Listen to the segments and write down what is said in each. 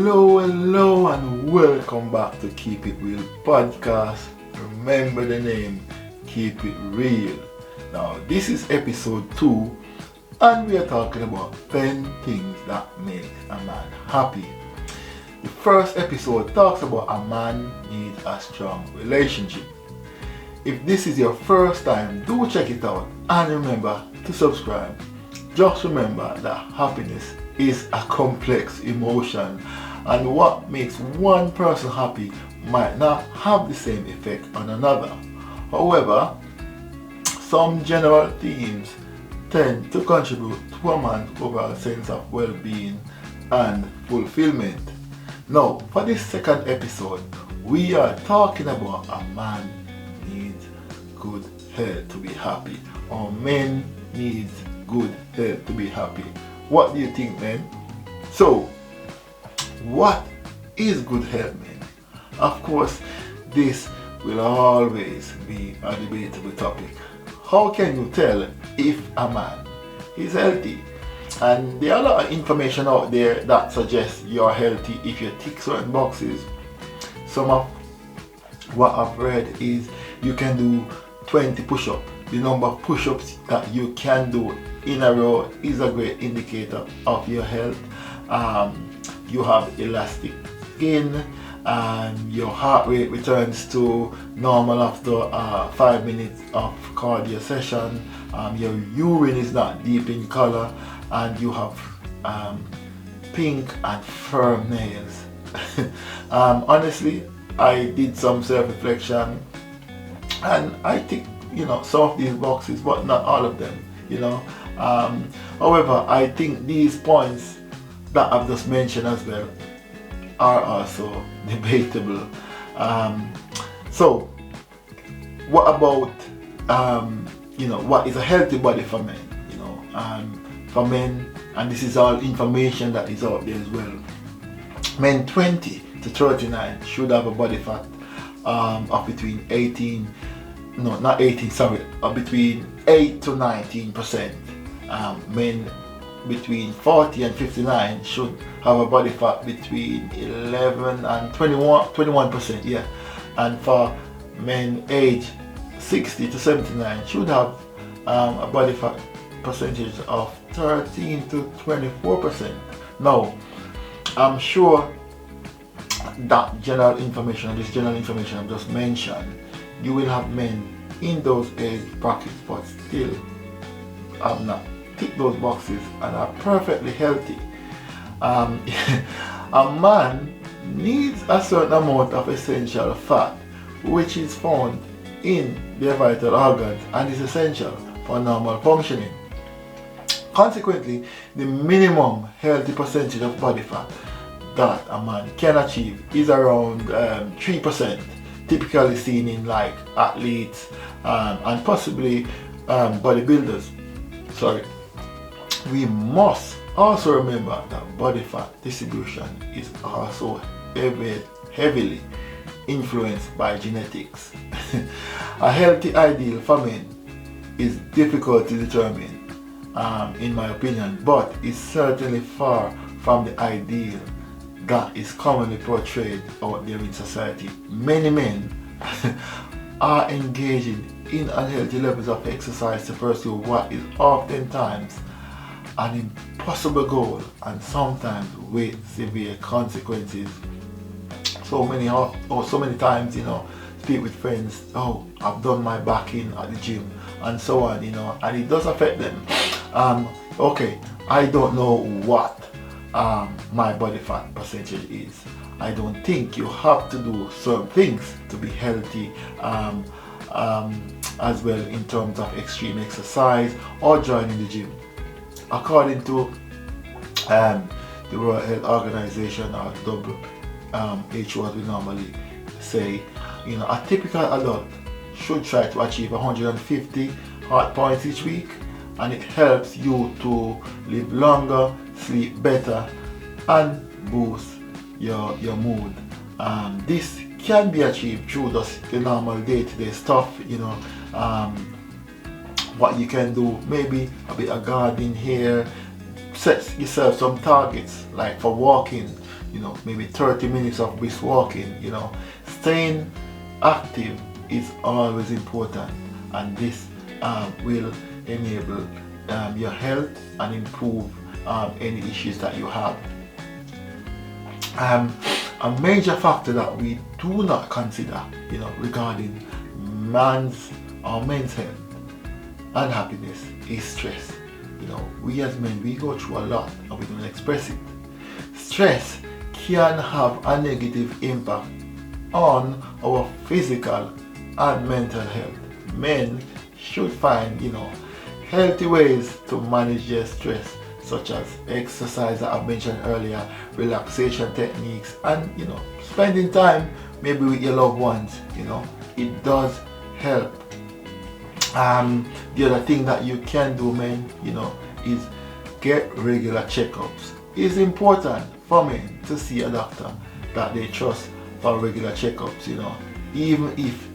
Hello, and welcome back to Keep It Real podcast. Remember the name, Keep It Real. Now, this is episode 2, and we are talking about 10 things that make a man happy. The first episode talks about a man needs a strong relationship. If this is your first time, do check it out and remember to subscribe. Just remember that happiness is a complex emotion, and what makes one person happy might not have the same effect on another. However, some general themes tend to contribute to a man's overall sense of well-being and fulfillment. Now, for this second episode, we are talking about a man needs good health to be happy, or men needs good health to be happy. What do you think, man? So, what is good health, man? Of course, this will always be a debatable topic. How can you tell if a man is healthy? And there are a lot of information out there that suggests you're healthy if you tick certain boxes. Some of what I've read is you can do 20 push-ups. The number of push-ups that you can do in a row is a great indicator of your health. You have elastic skin, and your heart rate returns to normal after 5 minutes of cardio session. Your urine is not deep in color, and you have pink and firm nails. Honestly, I did some self-reflection, and I think some of these boxes, but not all of them. However, I think these points that I've just mentioned as well are also debatable. So what about what is a healthy body for men? For men, and this is all information that is out there as well, men 20 to 39 should have a body fat of between between 8 to 19%. Men between 40 and 59 should have a body fat between 11 and 21%. Yeah, and for men age 60 to 79 should have a body fat percentage of 13 to 24%. Now, I'm sure that this general information I've just mentioned, you will have men in those age brackets but still have not ticked those boxes and are perfectly healthy. A man needs a certain amount of essential fat, which is found in their vital organs and is essential for normal functioning. Consequently, the minimum healthy percentage of body fat that a man can achieve is around 3%, typically seen in like athletes and possibly bodybuilders. We must also remember that body fat distribution is also heavily influenced by genetics. A healthy ideal for men is difficult to determine, in my opinion, but is certainly far from the ideal that is commonly portrayed out there in society. Many men are engaging in unhealthy levels of exercise to pursue what is oftentimes an impossible goal, and sometimes with severe consequences. So many times, speak with friends, I've done my back in at the gym and so on, and it does affect them. I don't know what my body fat percentage is. I don't think you have to do certain things to be healthy as well, in terms of extreme exercise or joining the gym. According to the World Health Organization, or WHO as we normally say, a typical adult should try to achieve 150 heart points each week, and it helps you to live longer, sleep better, and boost your mood. This can be achieved through just the normal day-to-day stuff. What you can do, maybe a bit of gardening here, set yourself some targets, like for walking maybe 30 minutes of brisk walking. Staying active is always important, and this will enable your health and improve any issues that you have. A major factor that we do not consider, regarding men's health and happiness is stress. We as men, we go through a lot and we don't express it. Stress can have a negative impact on our physical and mental health. Men should find, healthy ways to manage their stress, such as exercise that I mentioned earlier, relaxation techniques, and spending time maybe with your loved ones. It does help. The other thing that you can do, men, is get regular checkups. It's important for men to see a doctor that they trust for regular checkups, even if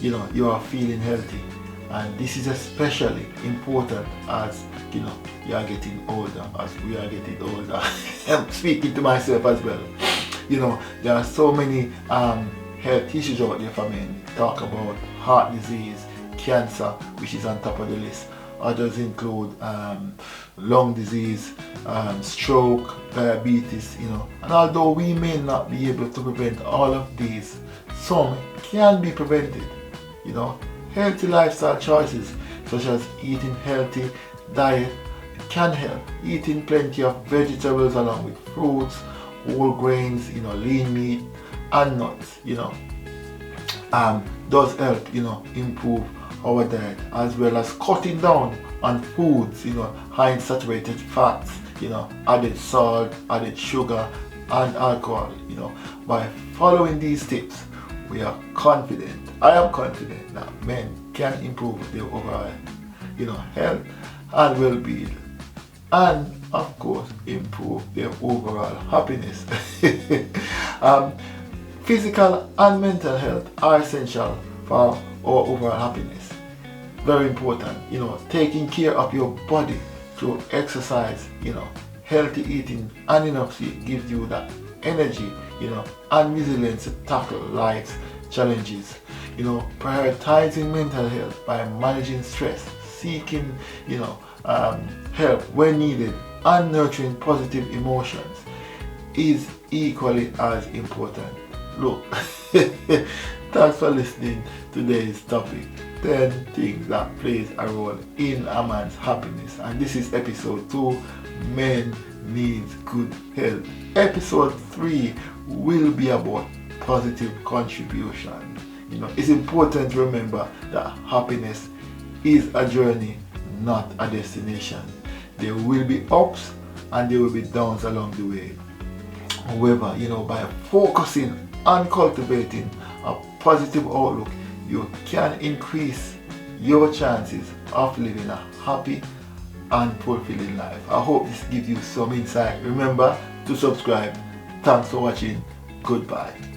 you are feeling healthy. And this is especially important as you are getting older, as we are getting older. I'm speaking to myself as well. There are so many health issues out there for men. Talk about heart disease, cancer, which is on top of the list. Others include lung disease, stroke, diabetes, and although we may not be able to prevent all of these, some can be prevented. Healthy lifestyle choices such as eating healthy diet can help. Eating plenty of vegetables along with fruits, whole grains, lean meat and nuts, does help, improve our diet, as well as cutting down on foods, high in saturated fats, added salt, added sugar and alcohol. By following these tips, I am confident that men can improve their overall, health and well-being, and of course improve their overall happiness. Physical and mental health are essential for our overall happiness. Very important, taking care of your body through exercise, healthy eating and enough sleep gives you that energy, and resilience to tackle life's challenges. Prioritizing mental health by managing stress, seeking, help when needed, and nurturing positive emotions is equally as important. Look, thanks for listening to today's topic, 10 things that plays a role in a man's happiness. And this is episode 2, Men Needs Good Health. Episode 3 will be about positive contribution. It's important to remember that happiness is a journey, not a destination. There will be ups and there will be downs along the way. However, by focusing on cultivating a positive outlook, you can increase your chances of living a happy and fulfilling life. I hope this gives you some insight. Remember to subscribe. Thanks for watching. Goodbye.